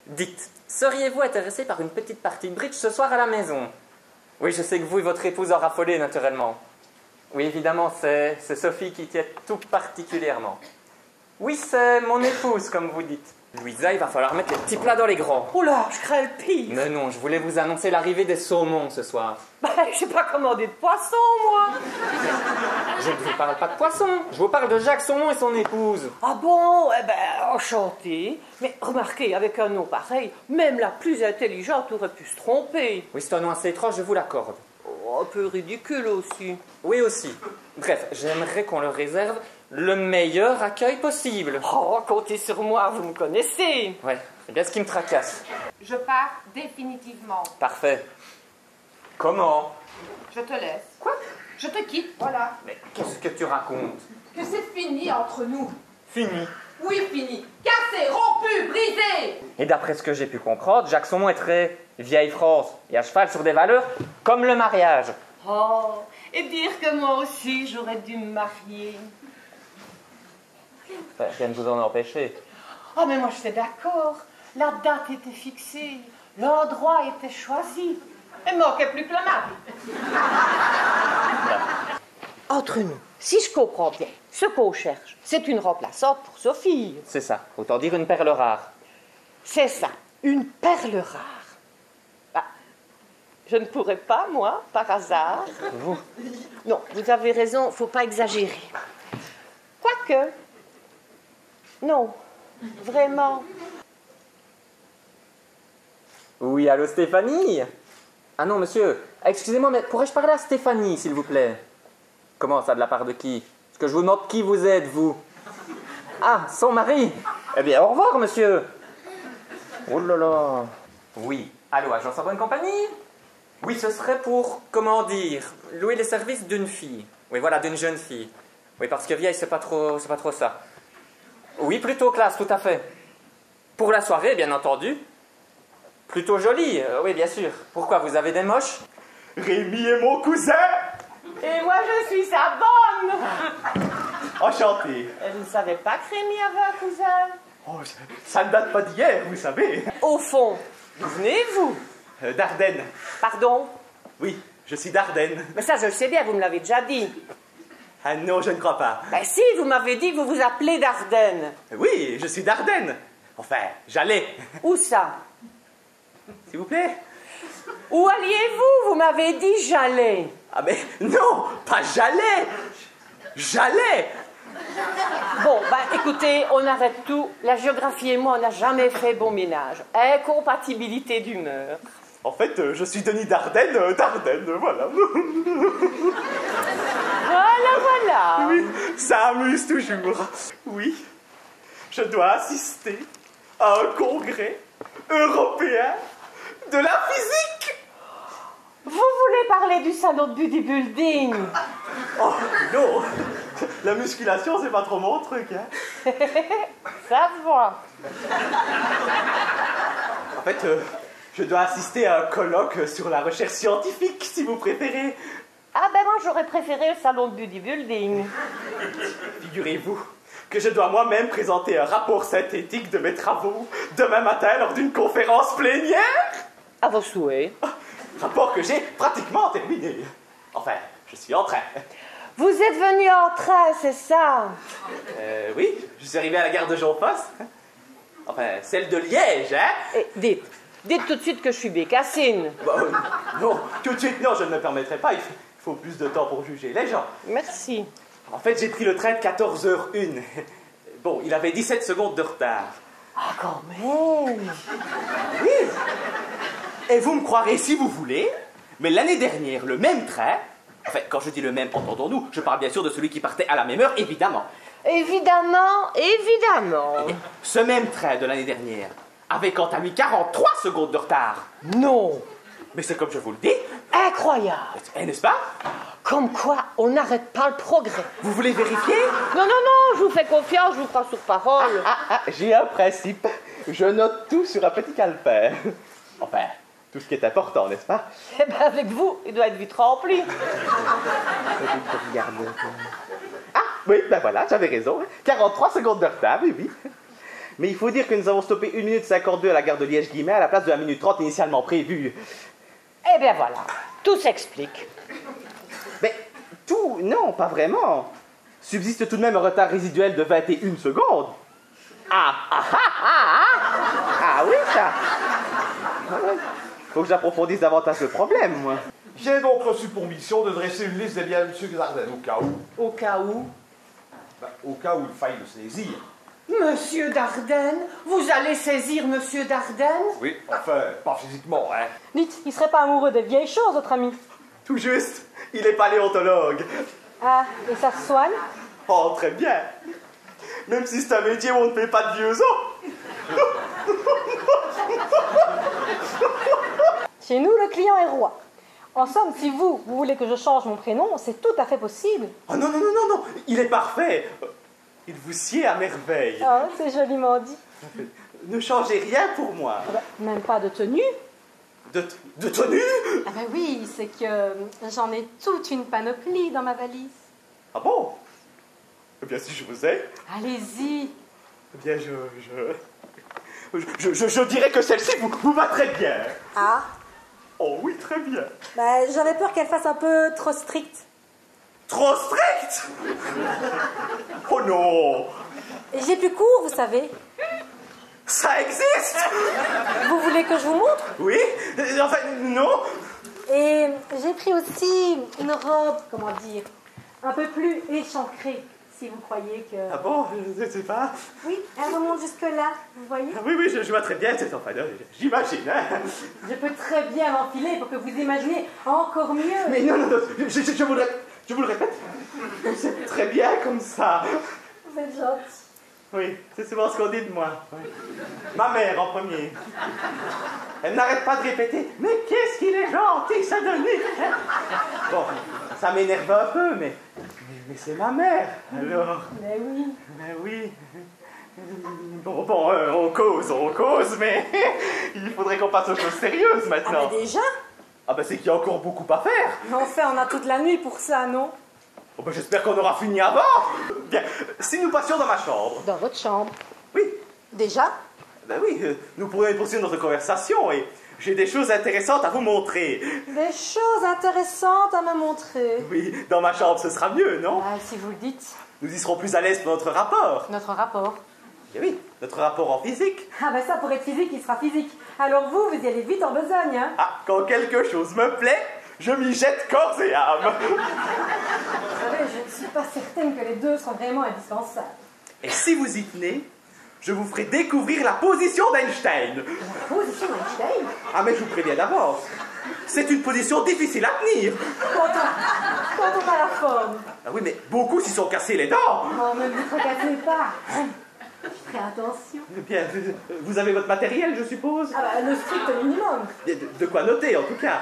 Dites, seriez-vous intéressé par une petite partie de bridge ce soir à la maison? Oui, je sais que vous et votre épouse en raffolez naturellement. Oui, évidemment, c'est Sophie qui tient tout particulièrement. Oui, c'est mon épouse, comme vous dites. Louisa, il va falloir mettre les petits plats dans les grands. Oula, je crains le pire. Mais non, je voulais vous annoncer l'arrivée des saumons ce soir. Ben, j'ai pas commandé de poisson, moi. Je ne vous parle pas de poisson, je vous parle de Jacques Saumon et son épouse. Ah bon? Eh ben, enchanté. Mais remarquez, avec un nom pareil, même la plus intelligente aurait pu se tromper. Oui, c'est un nom assez étrange, je vous l'accorde. Oh, un peu ridicule aussi. Oui aussi. Bref, j'aimerais qu'on leur réserve le meilleur accueil possible. Oh, comptez sur moi, vous me connaissez. Ouais, c'est bien ce qui me tracasse. Je pars définitivement. Parfait. Comment? Je te laisse. Quoi? Je te quitte, voilà. Mais qu'est-ce que tu racontes? Que c'est fini entre nous. Fini. Oui, fini. Cassé, rompu, brisé. Et d'après ce que j'ai pu comprendre, Jacques Saumon est très vieille France et à cheval sur des valeurs comme le mariage. Oh, et dire que moi aussi, j'aurais dû me marier. Enfin, rien ne vous en empêcher. Oh, mais moi, j'étais d'accord. La date était fixée. L'endroit était choisi. Il manquait plus que le mari. Entre nous, si je comprends bien, ce qu'on cherche, c'est une remplaçante pour Sophie. C'est ça, autant dire une perle rare. C'est ça, une perle rare. Ah, je ne pourrais pas, moi, par hasard. Vous? Non, vous avez raison, faut pas exagérer. Quoique, non, vraiment. Oui, allô Stéphanie? Ah non, monsieur, excusez-moi, mais pourrais-je parler à Stéphanie, s'il vous plaît? Comment ça, de la part de qui? Parce que je vous demande qui vous êtes, vous? Ah, son mari? Eh bien, au revoir, monsieur. Oh là là. Oui, allô, agence en bonne compagnie? Oui, ce serait pour, comment dire, louer les services d'une fille. Oui, voilà, d'une jeune fille. Oui, parce que vieille, c'est pas trop ça. Oui, plutôt classe, tout à fait. Pour la soirée, bien entendu. Plutôt jolie, oui, bien sûr. Pourquoi, vous avez des moches? Rémi est mon cousin. Et moi, je suis sa bonne. Enchanté. Je ne savais pas que Rémi avait un cousin. Oh, ça ne date pas d'hier, vous savez. Au fond, d'où venez-vous? D'Ardennes. Pardon? Oui, je suis d'Ardennes. Mais ça, je le sais bien, vous me l'avez déjà dit. Ah non, je ne crois pas. Ben si, vous m'avez dit que vous vous appelez d'Ardennes. Oui, je suis d'Ardennes. Enfin, j'allais. Où ça? S'il vous plaît. Où alliez-vous? Vous m'avez dit j'allais. Ah mais non, pas j'allais. J'allais. Bon, ben écoutez, on arrête tout. La géographie et moi, on n'a jamais fait bon ménage. Incompatibilité d'humeur. En fait, je suis Denis d'Ardennes, voilà. Voilà. Oui, ça amuse toujours. Oui, je dois assister à un congrès européen de la physique. Vous voulez parler du salon de bodybuilding? Oh non, la musculation, c'est pas trop mon truc, hein. Ça se voit. En fait, je dois assister à un colloque sur la recherche scientifique, si vous préférez. Ah ben moi, j'aurais préféré le salon de bodybuilding. Figurez-vous que je dois moi-même présenter un rapport synthétique de mes travaux demain matin lors d'une conférence plénière. À vos souhaits. Rapport que j'ai pratiquement terminé. Enfin, je suis en train. Vous êtes venu en train, c'est ça? Oui, je suis arrivé à la gare de Jean-Fosse. Enfin, celle de Liège, hein? Et dites tout de suite que je suis bécassine. Bah, non, tout de suite, non, je ne me permettrai pas. Il faut plus de temps pour juger les gens. Merci. En fait, j'ai pris le train de 14h01. Bon, il avait 17 secondes de retard. Ah, quand même. Oui. Et vous me croirez si vous voulez, mais l'année dernière, le même train, enfin, quand je dis le même, entendons-nous, je parle bien sûr de celui qui partait à la même heure, évidemment. Évidemment. Et ce même train de l'année dernière avait quant à lui 43 secondes de retard. Non. Mais c'est comme je vous le dis. Incroyable. N'est-ce pas? Comme quoi, on n'arrête pas le progrès. Vous voulez vérifier? Non, je vous fais confiance, je vous prends sur parole. J'ai un principe. Je note tout sur un petit calepin. Enfin, tout ce qui est important, n'est-ce pas? Eh bien, avec vous, il doit être vite rempli. Ah, oui, ben voilà, j'avais raison. 43 secondes de retard, oui. Mais il faut dire que nous avons stoppé 1 minute 52 à la gare de Liège-Guillemets à la place de la minute 30 initialement prévue. Eh bien voilà, tout s'explique. Mais tout, non, pas vraiment. Subsiste tout de même un retard résiduel de 21 secondes. Ah oui, ça. Faut que j'approfondisse davantage le problème, moi. J'ai donc reçu pour mission de dresser une liste des biens de M. Dardenne, au cas où. Au cas où. Au cas où il faille le saisir. Monsieur Dardenne, vous allez saisir Monsieur Dardenne? Oui, enfin, pas physiquement, hein. Dites, il serait pas amoureux des vieilles choses, votre ami? Tout juste, il est paléontologue. Ah, et ça se soigne? Oh, très bien. Même si c'est un métier où on ne paie pas de vieux os. Chez nous, le client est roi. En somme, si vous voulez que je change mon prénom, c'est tout à fait possible. Oh non, il est parfait. Il vous sied à merveille. Oh, c'est joliment dit. Ne changez rien pour moi. Ah bah, même pas de tenue. De tenue? Ah ben oui, c'est que j'en ai toute une panoplie dans ma valise. Ah bon? Eh bien, si je vous ai, Allez-y. eh bien, je dirais que celle-ci vous va très bien. Ah, Oh oui, très bien. bah, j'avais peur qu'elle fasse un peu trop stricte. Trop strict? Oh non! Et j'ai plus court, vous savez. Ça existe? Vous voulez que je vous montre? Oui? Enfin, non? Et j'ai pris aussi une robe, comment dire, un peu plus échancrée, si vous croyez que... Ah bon? Je ne sais pas. Oui, elle remonte jusque-là, vous voyez? Ah oui, je vois très bien cette enfin, j'imagine. Hein. Je peux très bien l'enfiler pour que vous imaginiez encore mieux. Mais non, je vous le répète, c'est très bien comme ça. Vous êtes gentil. Oui, c'est souvent ce qu'on dit de moi. Oui. Ma mère en premier. Elle n'arrête pas de répéter, mais qu'est-ce qu'il est gentil, ça Dominique. Bon, ça m'énerve un peu, mais c'est ma mère, alors. Mais oui. Mais oui. Bon, on cause, mais il faudrait qu'on passe aux choses sérieuses Ah maintenant. mais déjà? Ah ben c'est qu'il y a encore beaucoup à faire. Mais enfin, on a toute la nuit pour ça, non? Oh ben j'espère qu'on aura fini avant. Bien, si nous passions dans ma chambre. Dans votre chambre. Oui, Déjà? ben oui, nous pourrions poursuivre notre conversation et j'ai des choses intéressantes à vous montrer. Des choses intéressantes à me montrer. Oui, dans ma chambre ce sera mieux, non? Ah, si vous le dites. Nous y serons plus à l'aise pour notre rapport. Notre rapport. Eh oui, notre rapport en physique. Ah ben ça, pour être physique, il sera physique. Alors vous y allez vite en besogne, hein? Ah, quand quelque chose me plaît, je m'y jette corps et âme. Vous savez, je ne suis pas certaine que les deux sont vraiment indispensables. Et si vous y tenez, je vous ferai découvrir la position d'Einstein. La position d'Einstein? Ah mais je vous préviens d'avance, c'est une position difficile à tenir. Quand on a la forme. Ah oui, mais beaucoup s'y sont cassés les dents. Oh, ne vous tracassez pas. Je ferai attention. Eh bien, vous avez votre matériel, je suppose? Ah bah, le strict minimum. De quoi noter, en tout cas.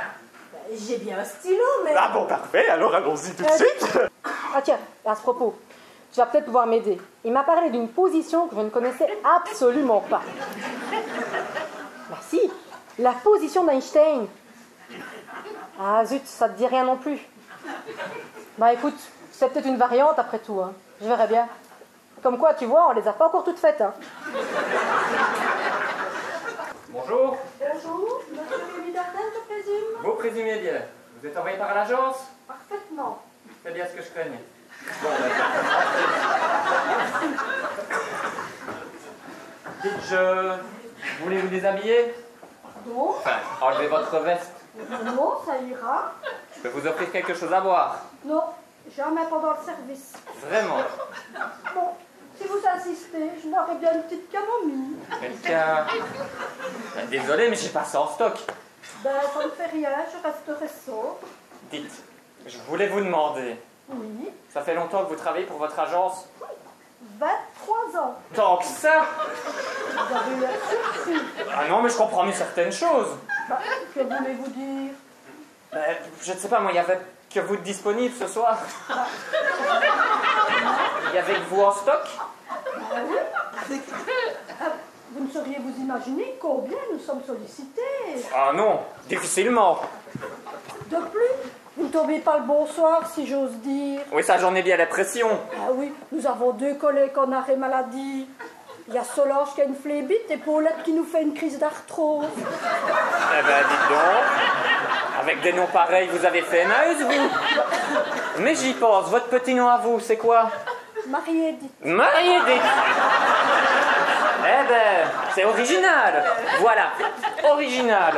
J'ai bien un stylo, mais... Ah bon, parfait, alors allons-y tout de suite. Ah tiens, à ce propos, tu vas peut-être pouvoir m'aider. Il m'a parlé d'une position que je ne connaissais absolument pas. Bah si, la position d'Einstein. Ah zut, ça te dit rien non plus. Bah écoute, c'est peut-être une variante après tout, hein. Je verrai bien. Comme quoi, tu vois, on les a pas encore toutes faites, hein. Bonjour, Bonjour, monsieur Louis Dardenne, je présume. vous présumez bien. Vous êtes envoyé par l'agence? Parfaitement. C'est bien ce que je craignais. Bon, dites, vous voulez vous déshabiller? Non, Enfin, enlevez votre veste. non, ça ira. Je peux vous offrir quelque chose à boire. Non, jamais pendant le service. Vraiment. Bon, si vous insistez, je boirai bien une petite camomille. Quelqu'un... Désolé, mais j'ai pas ça en stock. Ben, ça ne fait rien, je resterai sobre. Dites, je voulais vous demander, Oui, ça fait longtemps que vous travaillez pour votre agence? 23 ans. Tant que ça? Vous avez l'air surpris. Ah non, mais je comprends mieux certaines choses. Ben, que voulez-vous dire? Je ne sais pas, moi, il y avait que vous de disponible ce soir. Il y avait que vous en stock? Ben oui. Vous ne sauriez vous imaginer combien nous sommes sollicités. Ah non, difficilement. De plus, vous ne tombez pas le bonsoir, si j'ose dire. Oui, ça, j'en ai bien l'impression. Ah oui, nous avons 2 collègues en arrêt maladie. Il y a Solange qui a une phlébite et Paulette qui nous fait une crise d'arthrose. Eh ben, dites donc. Avec des noms pareils, vous avez fait Emmaüs, vous. Mais j'y pense, votre petit nom à vous, c'est quoi? Marie-Édith. Marie-Édith. Eh ben, c'est original. Voilà, original.